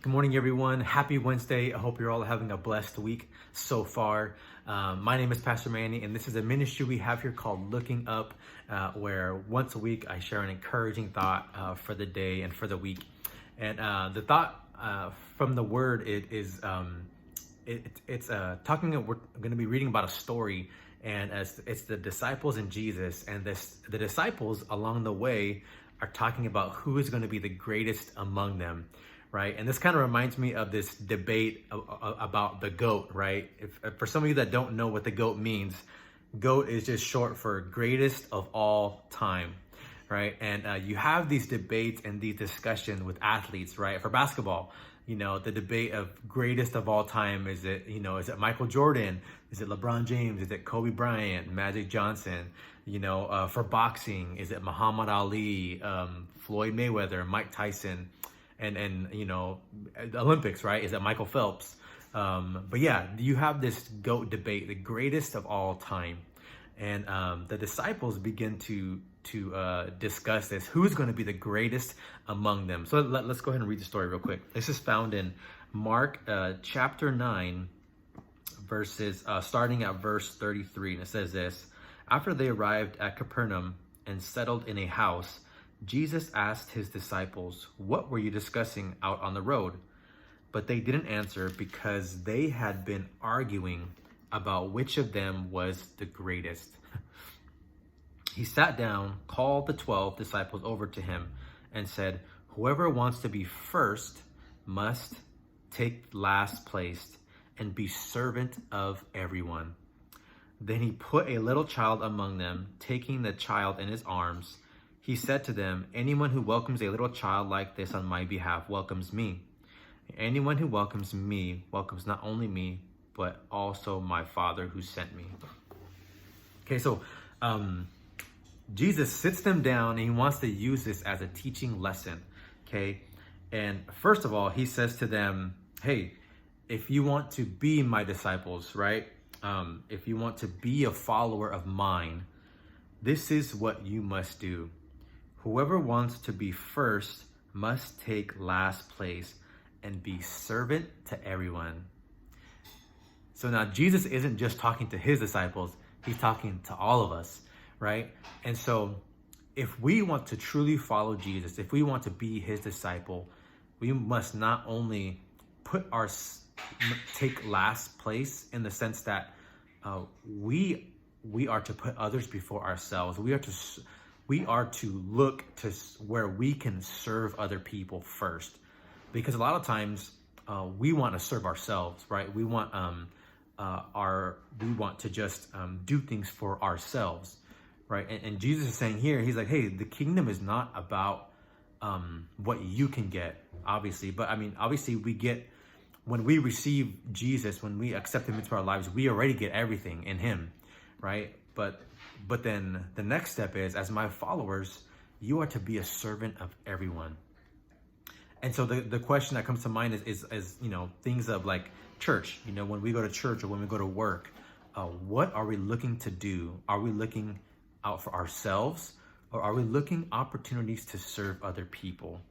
Good morning, everyone. Happy Wednesday. I hope you're all having a blessed week so far. My name is Pastor Manny, and this is a ministry we have here called Looking Up, where once a week I share an encouraging thought for the day and for the week. And the thought from the word it's talking. We're going to be reading about a story, and as it's the disciples and Jesus, and the disciples along the way are talking about who is going to be the greatest among them. Right. And this kind of reminds me of this debate about the GOAT, right? For some of you that don't know what the GOAT means, GOAT is just short for greatest of all time, right? And you have these debates and these discussions with athletes, right? For basketball, the debate of greatest of all time, is it Michael Jordan? Is it LeBron James? Is it Kobe Bryant, Magic Johnson? For boxing, is it Muhammad Ali, Floyd Mayweather, Mike Tyson? And Olympics, right? Is that Michael Phelps? But yeah, you have this GOAT debate, the greatest of all time. And the disciples begin to discuss this. Who's going to be the greatest among them? So let's go ahead and read the story real quick. This is found in Mark chapter 9, verses starting at verse 33. And it says this: After they arrived at Capernaum and settled in a house, Jesus asked his disciples, "What were you discussing out on the road?" But they didn't answer because they had been arguing about which of them was the greatest. He sat down, called the 12 disciples over to him, and said, "Whoever wants to be first must take last place and be servant of everyone." Then he put a little child among them, taking the child in his arms. He said to them, "Anyone who welcomes a little child like this on my behalf welcomes me. Anyone who welcomes me welcomes not only me, but also my Father who sent me." Okay, so Jesus sits them down and he wants to use this as a teaching lesson. Okay, and first of all, he says to them, "Hey, if you want to be my disciples, right? If you want to be a follower of mine, this is what you must do. Whoever wants to be first must take last place and be servant to everyone." So now Jesus isn't just talking to his disciples, he's talking to all of us, right? And so if we want to truly follow Jesus, if we want to be his disciple, we must not only take last place in the sense that we are to put others before ourselves. We are to look to where we can serve other people first, because a lot of times we want to serve ourselves, right? We want to just do things for ourselves, right? And Jesus is saying here, he's like, hey, the kingdom is not about what you can get, obviously, but I mean, obviously when we receive Jesus, when we accept him into our lives, we already get everything in him, right? But then the next step is, as my followers, you are to be a servant of everyone. And so the question that comes to mind is things of like church. When we go to church or when we go to work, what are we looking to do? Are we looking out for ourselves, or are we looking opportunities to serve other people,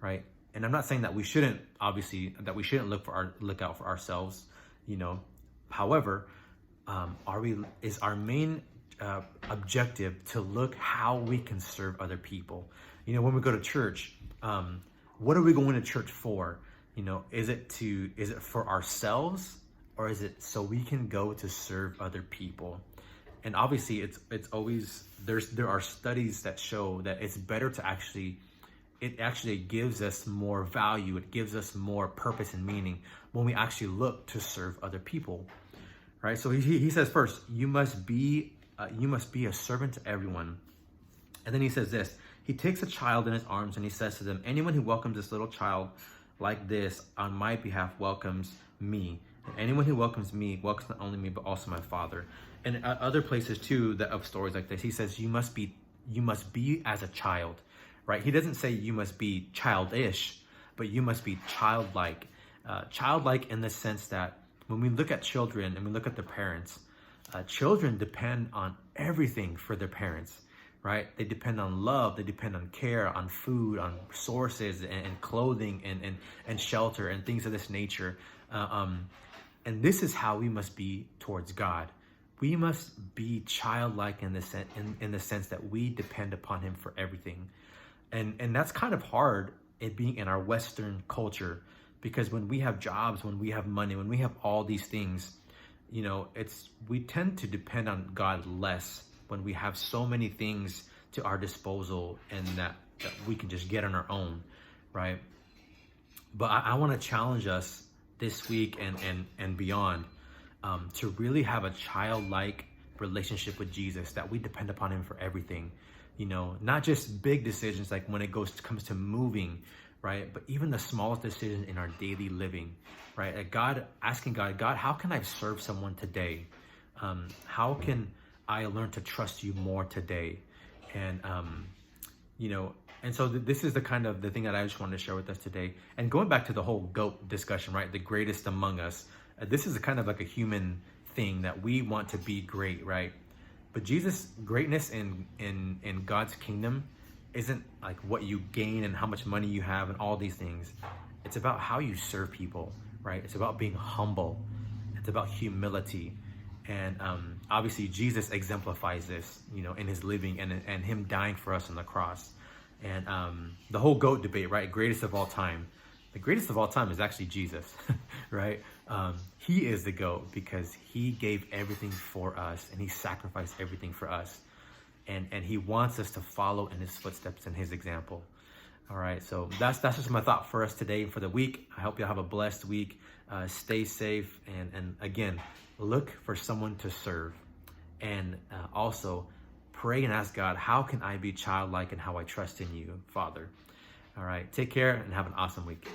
right? And I'm not saying that we shouldn't look out for ourselves. However, is our main objective to look how we can serve other people? When we go to church, what are we going to church for? Is it for ourselves, or is it so we can go to serve other people? And obviously it's always, there are studies that show that it's better to it actually gives us more value, it gives us more purpose and meaning when we actually look to serve other people, right? So he says first, you must be a servant to everyone. And then he says this: he takes a child in his arms and he says to them, "Anyone who welcomes this little child like this on my behalf welcomes me. And anyone who welcomes me welcomes not only me, but also my Father." And other places too, that of stories like this, he says you must be as a child, right? He doesn't say you must be childish, but you must be childlike. Childlike in the sense that when we look at children and we look at their parents, children depend on everything for their parents, right? They depend on love, they depend on care, on food, on resources, and clothing, and shelter, and things of this nature. Uh, um, and this is how we must be towards God. We must be childlike in the sense that we depend upon Him for everything. And that's kind of hard, it being in our Western culture, because when we have jobs, when we have money, when we have all these things, it's we tend to depend on God less when we have so many things to our disposal, and that we can just get on our own, right? But I want to challenge us this week and beyond, to really have a childlike relationship with Jesus, that we depend upon Him for everything. Not just big decisions like when it comes to moving, right? But even the smallest decisions in our daily living, right? Like asking God, how can I serve someone today? How can I learn to trust you more today? And and so this is the thing that I just wanted to share with us today. And going back to the whole GOAT discussion, right? The greatest among us. This is a kind of like a human thing that we want to be great, right? But Jesus' greatness in God's kingdom isn't like what you gain and how much money you have and all these things. It's about how you serve people, right? It's about being humble. It's about humility. And obviously Jesus exemplifies this, in His living and Him dying for us on the cross. And the whole GOAT debate, right? Greatest of all time. The greatest of all time is actually Jesus, right? He is the GOAT because He gave everything for us, and He sacrificed everything for us. And He wants us to follow in His footsteps and His example. All right, so that's just my thought for us today and for the week. I hope you'll have a blessed week. Stay safe, and again, look for someone to serve. And also pray and ask God, how can I be childlike in how I trust in you, Father? All right, take care and have an awesome week.